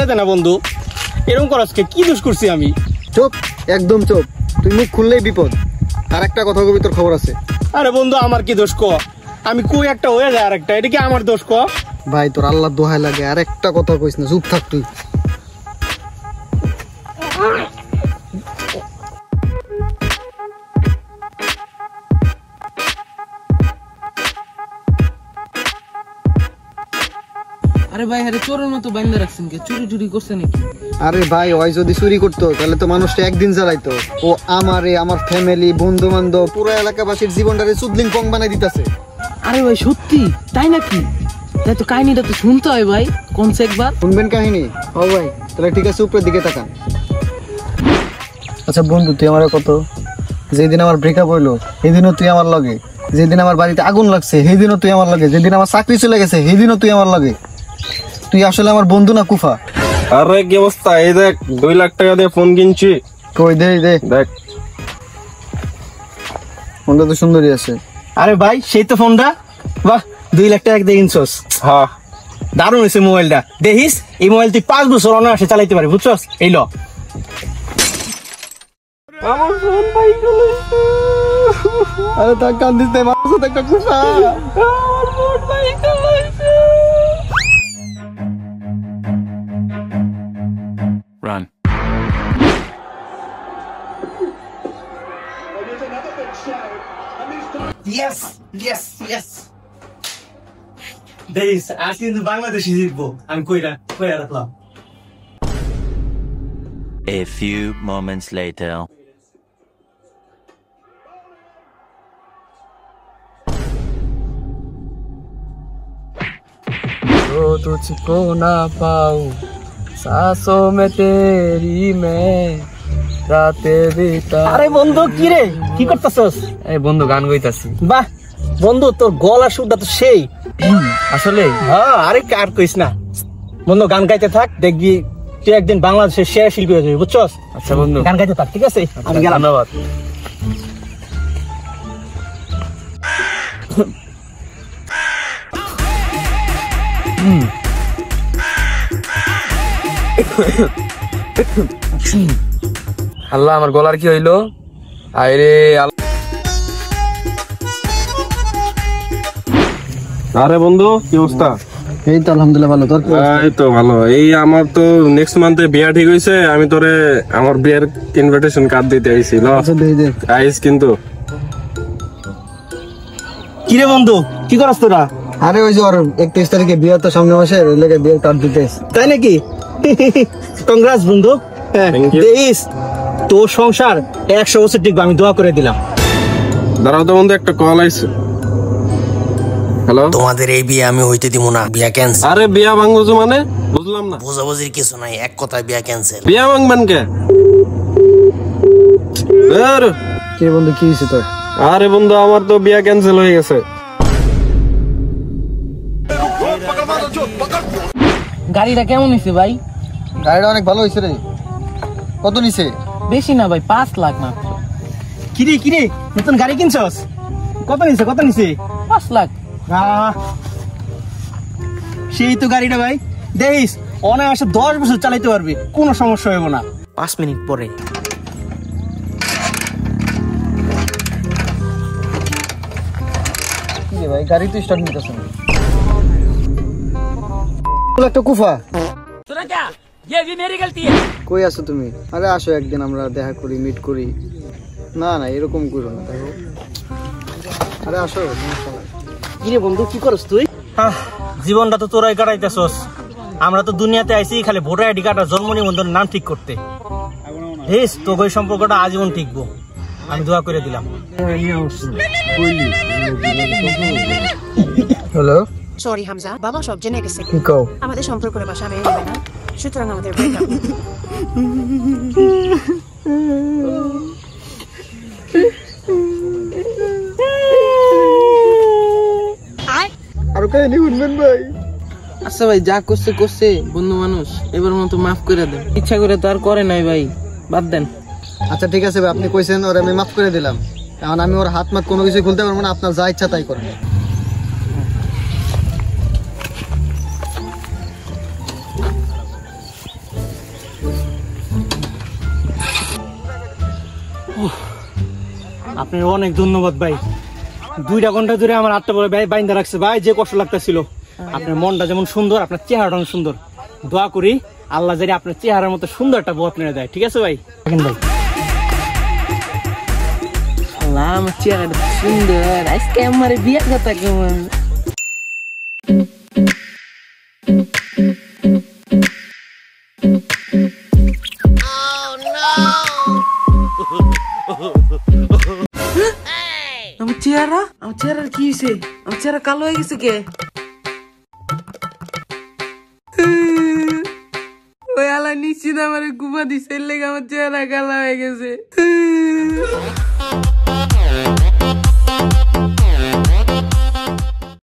ছেড়ে দে না বন্ধু, এরকম করস কে? কি দোষ করছি আমি? চুপ, একদম চুপ। তুই মুখ খুললেই বিপদ। আর একটা কথা কবি, তোর খবর আছে? আরে বন্ধু, আমার কি দোষ ক? আমি কই একটা হয়ে যায় আর একটা, এটা কি আমার দোষ ক? ভাই তোর আল্লাহ দোহাই লাগে, আর একটা কথা কইস না, চুপ থাক তুই। আরে ভাই, আরে চোরের মতো বাইন্দা রাখছেন কে? চুরি চুরি করছে নাকি? আরে ভাই, ওই যদি চুরি করতো তাহলে তো মানুষটা একদিন জ্বালাইতো। ও আমারে, আমার ফ্যামিলি, বন্ধু বান্ধব, পুরো এলাকাবাসীর জীবনটারে চুদলিং পং বানাই দিতেছে। আরে ভাই সত্যি তাই নাকি? তাই তো কাহিনীটা তো শুনতে হয় ভাই, কোনছে একবার শুনবেন কাহিনী? ও ভাই তাহলে ঠিক আছে, উপরের দিকে তাকান। আচ্ছা বন্ধু, তুই আমার কত, যেদিন আমার ব্রেকআপ হইলো সেদিনও তুই আমার লগে, যেদিন আমার বাড়িতে আগুন লাগছে সেদিনও তুই আমার লগে, যেদিন আমার চাকরি চলে গেছে সেদিনও তুই আমার লগে। তুই আসলে আমার বন্ধু না কুফা? আরে কি অবস্থা? এই দেখ 2 লাখ টাকা দিয়ে ফোন কিনছি। কই দে দে, দেখ ফোনটা তো সুন্দরই আছে। আরে ভাই, সেই তো ফোনটা। বাহ, 2 লাখ টাকা দিয়ে কিনছস? হ্যাঁ, দারুণ হয়েছে মোবাইলটা। দেখিস, এই মোবাইল তুই 5 বছর অনায়াসে চালাইতে পারবি, বুঝছস? এই ল। আমার ফোন পাই গেল। আরে তা কান্দিস না, মানুষ তো একটা কুফা। আমার ফোন পাই গেল। Run. Yes, yes, yes. দেখিস, আজ কিন্তু বাংলাদেশি জিতবো। আমি কইরা রাখলাম। A few moments later. तो तुझको ना पाऊं सांसों में तेरी मैं रातें बिता। আরে বন্ধু, কি রে, কি করতেছস? এই বন্ধু গান গাইতাছি। বাহ বন্ধু, তোর গলার সুরটা তো সেই। আসলে হ্যাঁ, আরে কার কইস না বন্ধু, গান গাইতে থাক, দেখবি তুই একদিন বাংলাদেশের সেরা শিল্পী হয়ে যাবি, বুঝছস? আচ্ছা বন্ধু, গান গাইতে থাক, ঠিক আছে? আমি গেলাম। ধন্যবাদ। আল্লাহ, আমার গলার কি হইলো? আরে আরে বন্ধু, কি অবস্থা? এই তো আলহামদুলিল্লাহ ভালো। তোর? এই তো ভালো। এই আমার তো নেক্সট মান্থে বিয়া ঠিক হইছে। আমি তোরে আমার বিয়ের ইনভিটেশন কার্ড দিতে আইছি। ল আচ্ছা দে দে। আইস কিন্তু। কি রে বন্ধু, কি করছ তোরা? আরে ওই যে ওর 31 তারিখে বিয়ে, তো সামনে মাসে, ওই লেগে বিয়ের কার্ড দিতে এসে। তাই নাকি? কংগ্রাস বন্ধু। হ্যাঁ, Thank you. দেখিস তোর সংসার 100 বছর টিকবে, আমি দোয়া করে দিলাম। দাঁড়াও তো বন্ধু, একটা কল আইছে। হ্যালো, তোমাদের এই বিয়ে আমি হইতে দিব না, বিয়া ক্যান্সেল। আরে বিয়া ভাঙবো মানে? বুঝলাম না। বুঝাবুঝির কিছু নাই, এক কথায় বিয়া ক্যান্সেল। বিয়া ভাঙবেন কে? কে বন্ধু, কি হয়েছে তোর? আরে বন্ধু, আমার তো বিয়া ক্যান্সেল হয়ে গেছে। গাড়িটা কেমন হয়েছে ভাই? গাড়িটা অনেক ভালো হয়েছে রে। কত নিছে? বেশি না ভাই, 5 লাখ না। কিরে নতুন গাড়ি কিনছস? কত নিছে? 5 লাখ। সেই তো গাড়িটা ভাই। দেখিস অনায়াসে 10 বছর চালাইতে পারবি, কোনো সমস্যা হইব না। 5 মিনিট পরে কি রে ভাই, গাড়ি তো স্টার্ট নিতেছ না। একটা কুফা। তোরা क्या? ये भी मेरी गलती है। কই আছো তুমি? আরে আসো, একদিন আমরা দেখা করি, মিট করি। না না, এরকম করো না। দেখো, আরে আসো। কি রে বন্ধু, কি করছ তুই? জীবনটা তো তোরাই কাটাইতেছস। আমরা তো দুনিয়াতে আইছি খালি ভোটার আইডি কার্ড আর জন্ম নিবন্ধনের নাম ঠিক করতে। হেস, তোর ওই সম্পর্কটা আজীবন টিকবো, আমি দোয়া করে দিলাম। হ্যালো, সরি হামজা, বাবা সব জেনে গেছে। কি কও? আমাদের সম্পর্কের বাসা মেনে নেবে না, সুতরাং আমাদের ব্রেকআপ। আর কাহিনী শুনবেন ভাই? আচ্ছা ভাই, যা করছে করছে, বন্ধু মানুষ, এবার মতো মাফ করে দেন। ইচ্ছা করে তো আর করে নাই ভাই, বাদ দেন। আচ্ছা ঠিক আছে ভাই, আপনি কইছেন, ওর আমি মাফ করে দিলাম। এখন আমি ওর হাত মাত কোনো কিছু খুলতে পারবো না, আপনার যা ইচ্ছা তাই করেন। আপনার অনেক ধন্যবাদ ভাই, 2 ঘন্টা ধরে আমার হাতটা পরে বাইন্দা রাখছে ভাই, যে কষ্ট লাগতেছিল। আপনার মনটা যেমন সুন্দর, আপনার চেহারাটা অনেক সুন্দর। দোয়া করি আল্লাহ জানি আপনার চেহারার মতো সুন্দর একটা বউ আপনারা দেয়। ঠিক আছে ভাই? ভাই আল্লাহ, আমার চেহারাটা সুন্দর, আজকে আমার বিয়ের কথা কেমন? আমার চেহারার কি হয়েছে? আমার চেহারা কালো হয়ে গেছে কে? ওই আলা নিশ্চিত আমার গুমা দিছে, লেগে আমার চেহারা কালো হয়ে গেছে।